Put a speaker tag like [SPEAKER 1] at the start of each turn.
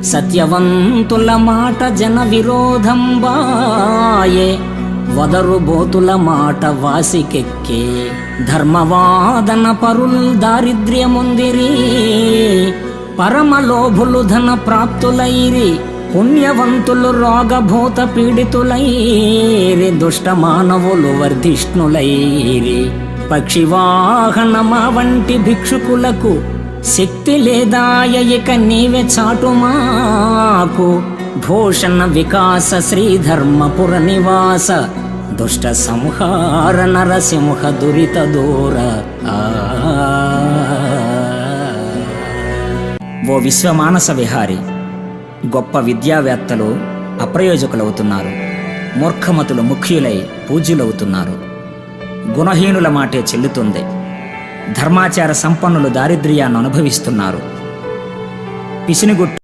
[SPEAKER 1] సత్యవంతుల మాట జన విరోధం బాయే, వదరు బోతుల మాట వాసికెక్కే. ధర్మవాదన పరుల్ దారిద్ర్యముందిరి, పరమలోభులు ధన ప్రాప్తులైరి. పుణ్యవంతులు రోగభూత పీడితులైరి, దుష్ట మానవులు వర్ధిష్ణులైరి. పక్షివాహనమా వంటి భిక్షుకులకు శక్తి లేదాయ, ఇక నీవే చాటుమాకు. భూషణ వికాస శ్రీధర్మపుర నివాస, దుష్ట సంహార నరసింహ దురిత దూర. ఓ విశ్వమానస విహారి, గొప్ప విద్యావేత్తలు అప్రయోజకులవుతున్నారు, మూర్ఖమతులు ముఖ్యులై పూజ్యులవుతున్నారు. గుణహీనుల మాటే చెల్లుతుంది. ధర్మాచార సంపన్నులు దారిద్ర్యాన్ని అనుభవిస్తున్నారు. పిసినిగుట్టు